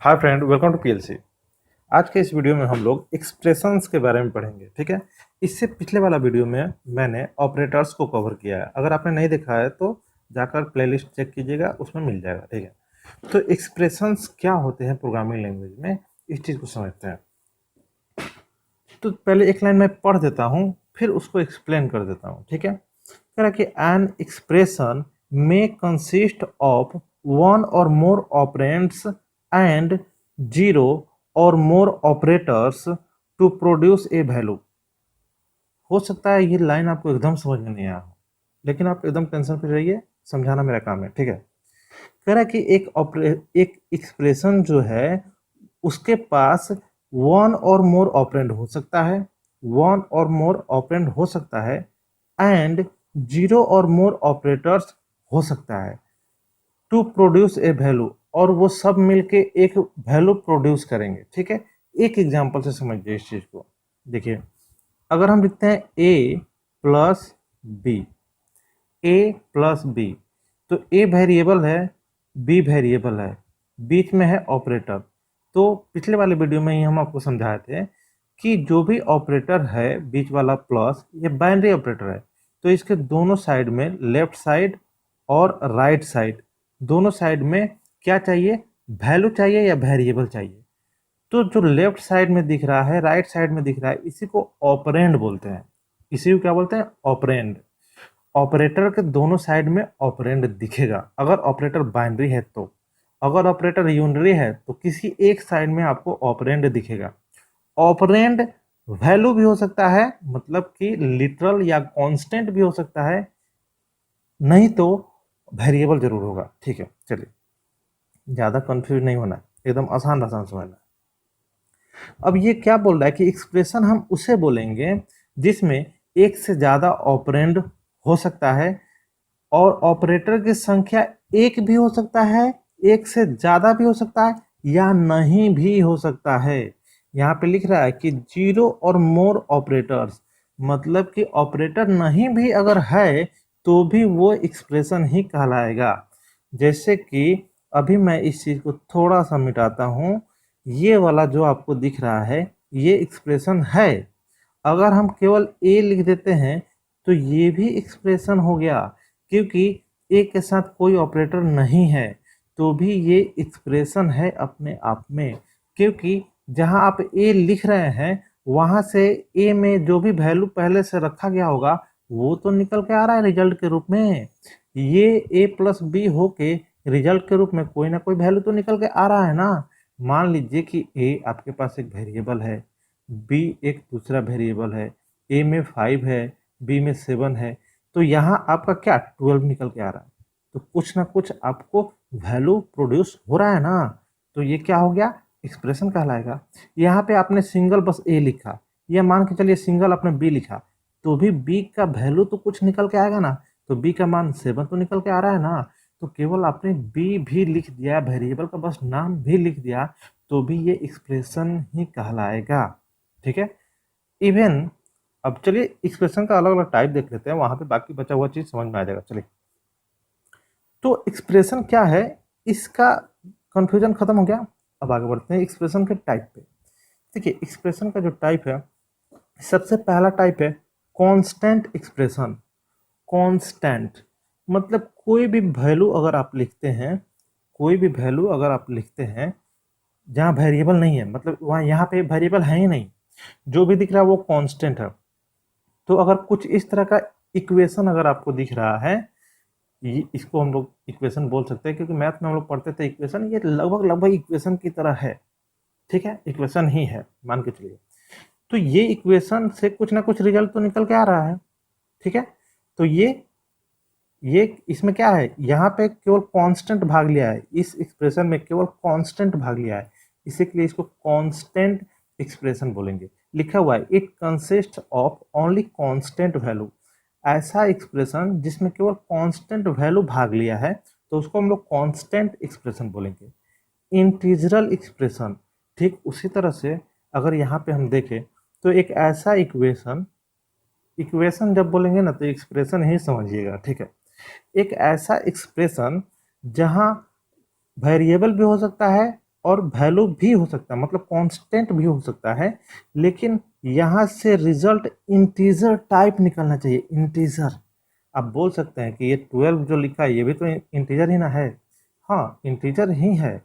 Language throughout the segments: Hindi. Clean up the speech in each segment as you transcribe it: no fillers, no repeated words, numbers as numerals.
Hi friend, welcome to PLC. आज के इस वीडियो में हम लोग एक्सप्रेशंस के बारे में पढ़ेंगे। ठीक है, इससे पिछले वाला वीडियो में मैंने ऑपरेटर्स को कवर किया है। अगर आपने नहीं देखा है तो जाकर प्लेलिस्ट चेक कीजिएगा, उसमें मिल जाएगा। ठीक है, तो एक्सप्रेशंस क्या होते हैं प्रोग्रामिंग लैंग्वेज में, इस चीज़ को समझते हैं। तो पहले एक लाइन मैं पढ़ देता हूँ, फिर उसको एक्सप्लेन कर देता हूँ। ठीक है, कह रहा कि an expression may consist of one or more operands and zero or more operators to produce a value. हो सकता है ये लाइन आपको एकदम समझ में नहीं आया हो, लेकिन आप एकदम टेंशन फ्री रहिए, समझाना मेरा काम है। ठीक है, कह रहा है कि एक एक्सप्रेशन जो है उसके पास वन और मोर ऑपरेंड हो सकता है, वन और मोर ऑपरेंड हो सकता है and zero or more operators हो सकता है टू प्रोड्यूस ए वैल्यू, और वो सब मिलके एक वैल्यू प्रोड्यूस करेंगे। ठीक है, एक एग्जांपल से समझिए इस चीज को। देखिए, अगर हम लिखते हैं ए प्लस बी, ए प्लस बी, तो ए वेरिएबल है, बी वेरिएबल है, बीच में है ऑपरेटर। तो पिछले वाले वीडियो में ही हम आपको समझाए थे कि जो भी ऑपरेटर है बीच वाला प्लस, ये बाइनरी ऑपरेटर है। तो इसके दोनों साइड में, लेफ्ट साइड और राइट साइड, दोनों साइड में क्या चाहिए, वैल्यू चाहिए या वेरिएबल चाहिए। तो जो लेफ्ट साइड में दिख रहा है, राइट साइड में दिख रहा है, इसी को ऑपरेंड बोलते हैं। इसी को क्या बोलते हैं, ऑपरेंड। ऑपरेटर के दोनों साइड में ऑपरेंड दिखेगा अगर ऑपरेटर बाइनरी है तो। अगर ऑपरेटर यूनरी है तो किसी एक साइड में आपको ऑपरेंड दिखेगा। ऑपरेंड वैल्यू भी हो सकता है, मतलब कि लिटरल या कांस्टेंट भी हो सकता है, नहीं तो वेरिएबल जरूर होगा। ठीक है, चलिए, ज़्यादा कंफ्यूज नहीं होना, एकदम आसान आसान समझना। अब ये क्या बोल रहा है कि एक्सप्रेशन हम उसे बोलेंगे जिसमें एक से ज़्यादा ऑपरेंड हो सकता है, और ऑपरेटर की संख्या एक भी हो सकता है, एक से ज़्यादा भी हो सकता है, या नहीं भी हो सकता है। यहाँ पे लिख रहा है कि जीरो और मोर ऑपरेटर्स, मतलब कि ऑपरेटर नहीं भी अगर है तो भी वो एक्सप्रेशन ही कहलाएगा। जैसे कि अभी मैं इस चीज़ को थोड़ा सा मिटाता हूँ, ये वाला जो आपको दिख रहा है ये एक्सप्रेशन है। अगर हम केवल ए लिख देते हैं तो ये भी एक्सप्रेशन हो गया, क्योंकि ए के साथ कोई ऑपरेटर नहीं है तो भी ये एक्सप्रेशन है अपने आप में। क्योंकि जहां आप ए लिख रहे हैं वहां से ए में जो भी वैल्यू पहले से रखा गया होगा वो तो निकल के आ रहा है रिजल्ट के रूप में। ये ए प्लस बी होके रिजल्ट के रूप में कोई ना कोई वैल्यू तो निकल के आ रहा है ना। मान लीजिए कि ए आपके पास एक वेरिएबल है, बी एक दूसरा वेरिएबल है, ए में 5 है, बी में 7 है, तो यहाँ आपका क्या 12 निकल के आ रहा है। तो कुछ ना कुछ आपको वैल्यू प्रोड्यूस हो रहा है ना, तो ये क्या हो गया, एक्सप्रेशन कहलाएगा। यहाँ पे आपने सिंगल बस ए लिखा, या मान के चलिए सिंगल आपने बी लिखा, तो भी बी का वैल्यू तो कुछ निकल के आएगा ना। तो बी का मान 7 तो निकल के आ रहा है ना। तो केवल आपने बी भी लिख दिया, वेरिएबल का बस नाम भी लिख दिया, तो भी ये एक्सप्रेशन ही कहलाएगा। ठीक है, इवन अब चलिए एक्सप्रेशन का अलग अलग टाइप देख लेते हैं, वहां पे बाकी बचा हुआ चीज समझ में आ जाएगा। चलिए, तो एक्सप्रेशन क्या है, इसका कंफ्यूजन खत्म हो गया। अब आगे बढ़ते हैं एक्सप्रेशन के टाइप पे। देखिए, एक्सप्रेशन का जो टाइप है, सबसे पहला टाइप है कांस्टेंट एक्सप्रेशन। कांस्टेंट मतलब कोई भी वैल्यू अगर आप लिखते हैं, कोई भी वैल्यू अगर आप लिखते हैं जहाँ वेरिएबल नहीं है, मतलब वहाँ यहाँ पे वेरिएबल है ही नहीं, जो भी दिख रहा है वो कांस्टेंट है। तो अगर कुछ इस तरह का इक्वेशन अगर आपको दिख रहा है, ये इसको हम लोग इक्वेशन बोल सकते हैं, क्योंकि मैथ में हम लोग पढ़ते थे इक्वेशन, ये लगभग लगभग इक्वेशन की तरह है। ठीक है, इक्वेशन ही है मान के चलिए। तो ये इक्वेशन से कुछ ना कुछ रिजल्ट तो निकल के आ रहा है। ठीक है, तो ये इसमें क्या है, यहाँ पे केवल कांस्टेंट भाग लिया है, इस एक्सप्रेशन में केवल कांस्टेंट भाग लिया है, इसी के लिए इसको कांस्टेंट एक्सप्रेशन बोलेंगे। लिखा हुआ है it consist of only constant value. ऐसा एक्सप्रेशन जिसमें केवल कांस्टेंट वैल्यू भाग लिया है, तो उसको हम लोग कांस्टेंट एक्सप्रेशन बोलेंगे। इंटीजरल एक्सप्रेशन, ठीक उसी तरह से अगर यहाँ पे हम देखें तो एक ऐसा इक्वेशन, इक्वेशन जब बोलेंगे ना तो एक्सप्रेशन ही समझिएगा। ठीक है, एक ऐसा एक्सप्रेशन जहां वेरिएबल भी हो सकता है और वैल्यू भी हो सकता है, मतलब कांस्टेंट भी हो सकता है, लेकिन यहाँ से रिजल्ट इंटीजर टाइप निकलना चाहिए, इंटीजर। आप बोल सकते हैं कि ये 12 जो लिखा है ये भी तो इंटीजर ही ना है। हाँ, इंटीजर ही है,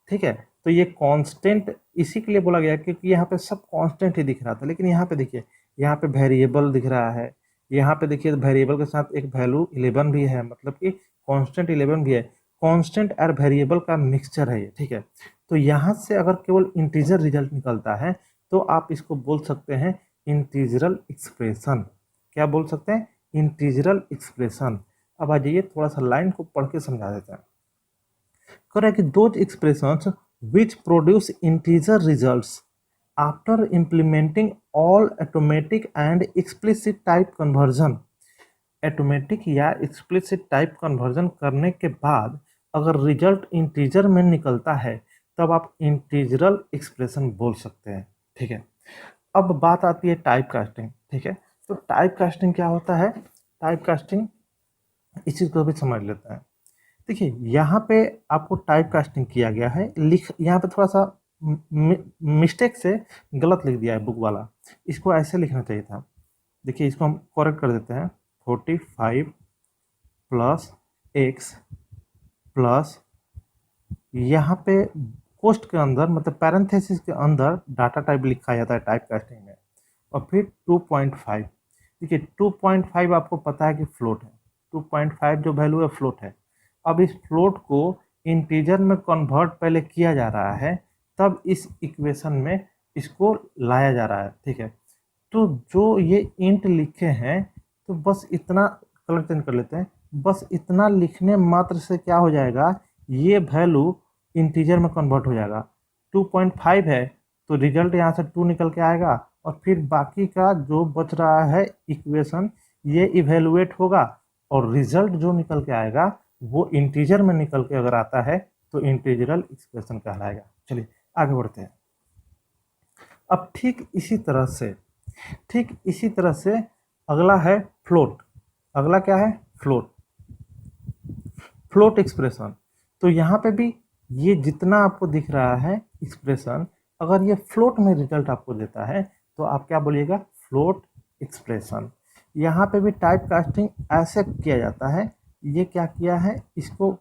ठीक है। तो ये कांस्टेंट इसी के लिए बोला गया क्योंकि यहाँ पे सब कांस्टेंट ही दिख रहा था, लेकिन यहाँ पे देखिए, यहाँ पे वेरिएबल दिख रहा है, यहाँ पे देखिए वेरिएबल के साथ एक वैल्यू 11 भी है, मतलब कि कांस्टेंट 11 भी है। कांस्टेंट और वेरिएबल का मिक्सचर है ये, ठीक है। तो यहाँ से अगर केवल इंटीजर रिजल्ट निकलता है तो आप इसको बोल सकते हैं इंटीजरल एक्सप्रेशन। क्या बोल सकते हैं? इंटीजरल एक्सप्रेशन। अब आ जाइए थोड़ा सा लाइन को पढ़ के समझा देते हैं। कह रहा है कि those expressions which produce integer results after implementing all automatic and explicit type conversion. Automatic या एक्सप्लिसिट टाइप कन्वर्जन करने के बाद अगर रिजल्ट इंटीजर में निकलता है तब आप इंटीजरल एक्सप्रेशन बोल सकते हैं, ठीक है। अब बात आती है टाइप कास्टिंग, ठीक है। तो टाइप कास्टिंग क्या होता है? टाइप कास्टिंग इस चीज़ को भी समझ लेते हैं। देखिए यहाँ पे आपको टाइप कास्टिंग किया गया है, यहाँ पे थोड़ा सा मिस्टेक से गलत लिख दिया है बुक वाला, इसको ऐसे लिखना चाहिए था। देखिए इसको हम करेक्ट कर देते हैं, 45 प्लस एक्स प्लस, यहाँ पे कोष्ठ के अंदर मतलब पैरेंथेसिस के अंदर डाटा टाइप लिखा जाता है टाइप कास्टिंग में, और फिर 2.5। देखिए 2.5 आपको पता है कि फ्लोट है, 2.5 जो वैल्यू है फ्लोट है। अब इस फ्लोट को इंटीजर में कन्वर्ट पहले किया जा रहा है, तब इस इक्वेशन में इसको लाया जा रहा है, ठीक है। तो जो ये इंट लिखे हैं, तो बस इतना कलर चेंज कर लेते हैं, बस इतना लिखने मात्र से क्या हो जाएगा, ये वैल्यू इंटीजर में कन्वर्ट हो जाएगा। 2.5 है तो रिजल्ट यहाँ से 2 निकल के आएगा, और फिर बाकी का जो बच रहा है इक्वेशन ये इवेलुएट होगा, और रिजल्ट जो निकल के आएगा वो इंटीजर में निकल के अगर आता है तो इंटीजरल एक्सप्रेशन कहलाएगा। चलिए आगे बढ़ते हैं। अब ठीक इसी तरह से अगला है फ्लोट। अगला क्या है? फ्लोट। Float expression. तो यहाँ पे भी ये जितना आपको दिख रहा है एक्सप्रेशन, अगर ये फ्लोट में रिजल्ट आपको देता है तो आप क्या बोलिएगा? Float expression. यहाँ पे भी टाइप कास्टिंग ऐसे किया जाता है, ये क्या किया है, इसको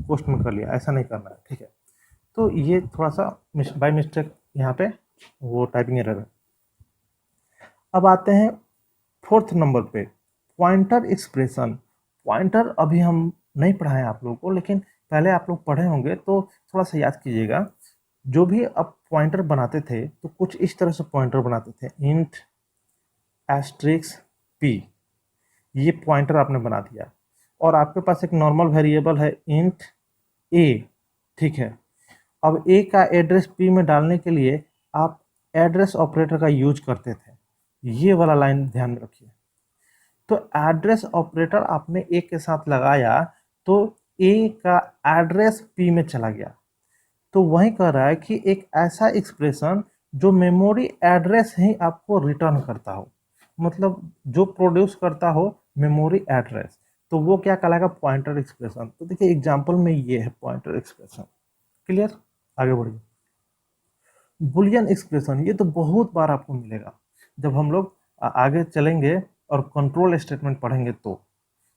पोस्ट में कर लिया, ऐसा नहीं करना है, ठीक है। तो ये थोड़ा सा बाय मिस्टेक यहाँ पे वो टाइपिंग एरर है। अब आते हैं 4th नंबर पे, पॉइंटर एक्सप्रेशन। पॉइंटर अभी हम नहीं पढ़ाएं आप लोगों को, लेकिन पहले आप लोग पढ़े होंगे तो थोड़ा सा याद कीजिएगा। जो भी अब पॉइंटर बनाते थे तो कुछ इस तरह से पॉइंटर बनाते थे, इंट एस्ट्रिक्स पी, ये पॉइंटर आपने बना दिया, और आपके पास एक नॉर्मल वेरिएबल है इंट ए, ठीक है। अब ए का एड्रेस पी में डालने के लिए आप एड्रेस ऑपरेटर का यूज करते थे, ये वाला लाइन ध्यान में रखिए। तो एड्रेस ऑपरेटर आपने ए के साथ लगाया तो ए का एड्रेस पी में चला गया, तो वही कह रहा है कि एक ऐसा एक्सप्रेशन जो मेमोरी एड्रेस ही आपको रिटर्न करता हो, मतलब जो प्रोड्यूस करता हो मेमोरी एड्रेस, तो वो क्या कहलाएगा? Pointer expression. तो देखिए एग्जांपल में ये है पॉइंटर एक्सप्रेशन। क्लियर? आगे बढ़िए। बुलियन एक्सप्रेशन, ये तो बहुत बार आपको मिलेगा जब हम लोग आगे चलेंगे और कंट्रोल स्टेटमेंट पढ़ेंगे तो।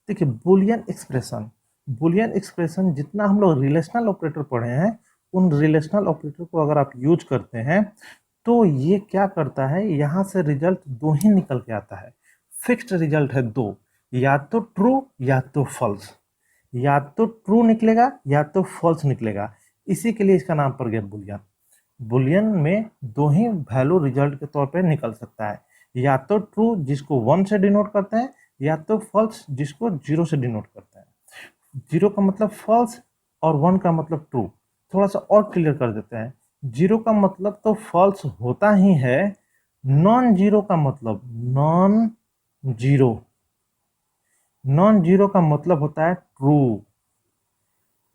देखिए बुलियन एक्सप्रेशन जितना हम लोग रिलेशनल ऑपरेटर पढ़े हैं, उन रिलेशनल ऑपरेटर को अगर आप यूज करते हैं तो ये क्या करता है, यहाँ से रिजल्ट 2 ही निकल के आता है। फिक्स्ड रिजल्ट है 2, या तो ट्रू या तो फॉल्स, या तो ट्रू निकलेगा या तो फॉल्स निकलेगा। इसी के लिए इसका नाम पड़ गया बुलियन। बुलियन में 2 ही वैल्यू रिजल्ट के तौर पे निकल सकता है, या तो ट्रू जिसको 1 से डिनोट करते हैं, या तो फॉल्स जिसको 0 से डिनोट करते हैं। 0 का मतलब फॉल्स और 1 का मतलब ट्रू। थोड़ा सा और क्लियर कर देते हैं, 0 का मतलब तो फॉल्स होता ही है, नॉन जीरो का मतलब नॉन जीरो का मतलब होता है ट्रू।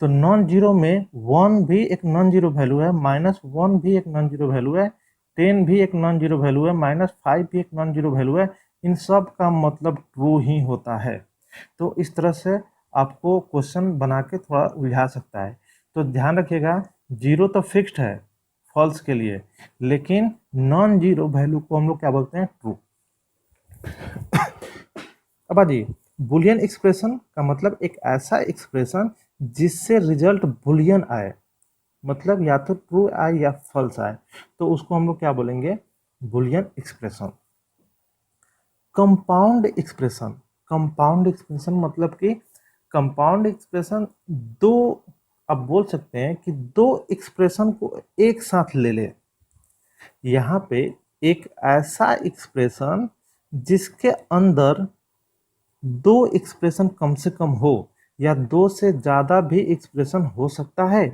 तो नॉन जीरो में 1 भी एक नॉन जीरो वैल्यू है, -1 भी एक नॉन जीरो वैल्यू है, 10 भी एक नॉन जीरो वैल्यू है, -5 भी एक नॉन जीरो वैल्यू है। इन सब का मतलब ट्रू ही होता है। तो इस तरह से आपको क्वेश्चन बना के थोड़ा उलझा सकता है, तो ध्यान रखिएगा जीरो तो फिक्स्ड है फॉल्स के लिए, लेकिन नॉन जीरो वैल्यू को हम लोग क्या बोलते हैं, ट्रू। अब आ जाइए, बुलियन एक्सप्रेशन का मतलब एक ऐसा एक्सप्रेशन जिससे रिजल्ट बुलियन आए, मतलब या तो ट्रू आए या फॉल्स आए, तो उसको हम लोग क्या बोलेंगे, Boolean expression. Compound expression, compound expression मतलब कि कंपाउंड एक्सप्रेशन दो, आप बोल सकते हैं कि दो एक्सप्रेशन को एक साथ ले ले। यहाँ पे एक ऐसा एक्सप्रेशन जिसके अंदर दो एक्सप्रेशन कम से कम हो, या दो से ज़्यादा भी एक्सप्रेशन हो सकता है।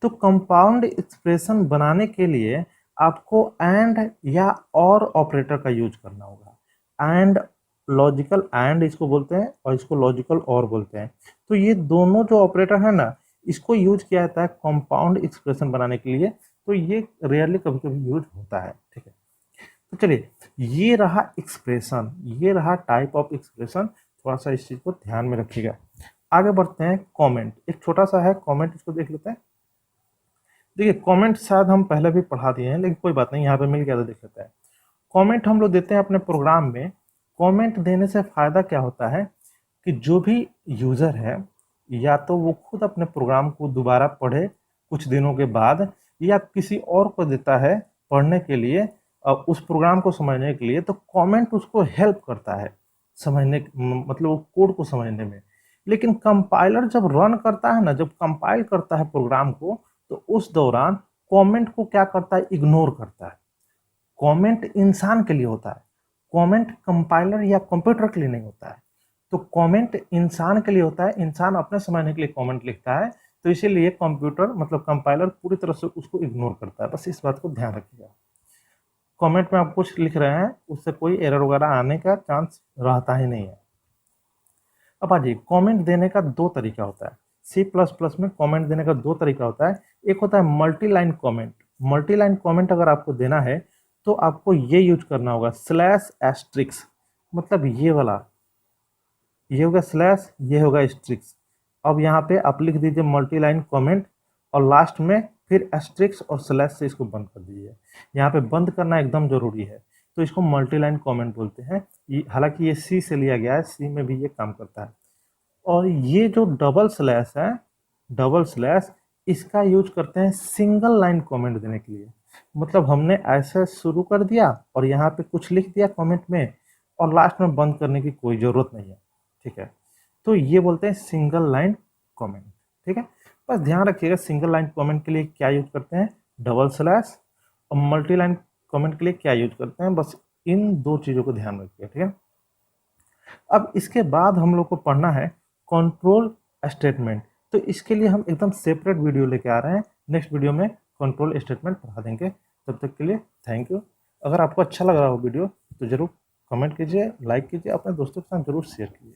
तो कंपाउंड एक्सप्रेशन बनाने के लिए आपको एंड या और ऑपरेटर का यूज करना होगा। एंड, लॉजिकल एंड इसको बोलते हैं, और इसको लॉजिकल और बोलते हैं। तो ये दोनों जो ऑपरेटर है ना, इसको यूज किया जाता है कंपाउंड एक्सप्रेशन बनाने के लिए। तो ये रेयरली कभी कभी यूज होता है, ठीक है। तो चलिए, ये रहा एक्सप्रेशन, ये रहा टाइप ऑफ एक्सप्रेशन। थोड़ा सा इस चीज को ध्यान में रखिएगा। आगे बढ़ते हैं, कमेंट, एक छोटा सा है कमेंट, इसको देख लेते हैं। देखिए, कमेंट शायद हम पहले भी पढ़ा दिए हैं, लेकिन कोई बात नहीं, यहाँ पे मिल गया तो देख लेते हैं। कमेंट हम लोग देते हैं अपने प्रोग्राम में। कमेंट देने से फ़ायदा क्या होता है कि जो भी यूज़र है, या तो वो खुद अपने प्रोग्राम को दोबारा पढ़े कुछ दिनों के बाद, या किसी और को देता है पढ़ने के लिए, उस प्रोग्राम को समझने के लिए, तो कमेंट उसको हेल्प करता है समझने, मतलब वो कोड को समझने में। लेकिन कंपाइलर जब रन करता है ना, जब कंपाइल करता है प्रोग्राम को, तो उस दौरान कमेंट को क्या करता है, इग्नोर करता है। कमेंट इंसान के लिए होता है, कमेंट कंपाइलर या कंप्यूटर के लिए नहीं होता है। तो कमेंट इंसान के लिए होता है, इंसान अपने समझने के लिए कमेंट लिखता है। तो इसीलिए कंप्यूटर मतलब कंपाइलर पूरी तरह से उसको इग्नोर करता है। बस इस बात को ध्यान रखिएगा। कमेंट में आप कुछ लिख रहे हैं, उससे कोई एरर वगैरह आने का चांस रहता ही नहीं है। अब आइए, कमेंट देने का दो तरीका होता है। सी प्लस प्लस में कमेंट देने का दो तरीका होता है। एक होता है multi line comment. Multi line comment अगर आपको देना है तो आपको ये यूज करना होगा, स्लैश एस्ट्रिक्स, मतलब ये वाला, ये होगा स्लैश, ये होगा एस्ट्रिक्स। अब यहाँ पे आप लिख दीजिए मल्टी लाइन कमेंट, और लास्ट में फिर एस्ट्रिक्स और स्लैश से इसको बंद कर दीजिए। यहाँ पे बंद करना एकदम जरूरी है। तो इसको मल्टी लाइन कमेंट बोलते हैं। हालांकि ये सी से लिया गया है, सी में भी ये काम करता है। और ये जो डबल स्लैश है, डबल स्लैश, इसका यूज करते हैं सिंगल लाइन कमेंट देने के लिए। मतलब हमने ऐसे शुरू कर दिया और यहाँ पे कुछ लिख दिया कमेंट में, और लास्ट में बंद करने की कोई ज़रूरत नहीं है, ठीक है। तो ये बोलते हैं सिंगल लाइन कमेंट, ठीक है। बस ध्यान रखिएगा, सिंगल लाइन कमेंट के लिए क्या यूज करते हैं, डबल स्लैश, और मल्टी लाइन कमेंट के लिए क्या यूज करते हैं, बस इन दो चीज़ों को ध्यान रखिएगा, ठीक है। अब इसके बाद हम लोग को पढ़ना है कंट्रोल स्टेटमेंट। तो इसके लिए हम एकदम सेपरेट वीडियो लेके आ रहे हैं। नेक्स्ट वीडियो में कंट्रोल स्टेटमेंट पढ़ा देंगे। तब तक के लिए थैंक यू। अगर आपको अच्छा लग रहा हो वीडियो तो ज़रूर कमेंट कीजिए, लाइक कीजिए, अपने दोस्तों के साथ ज़रूर शेयर कीजिए।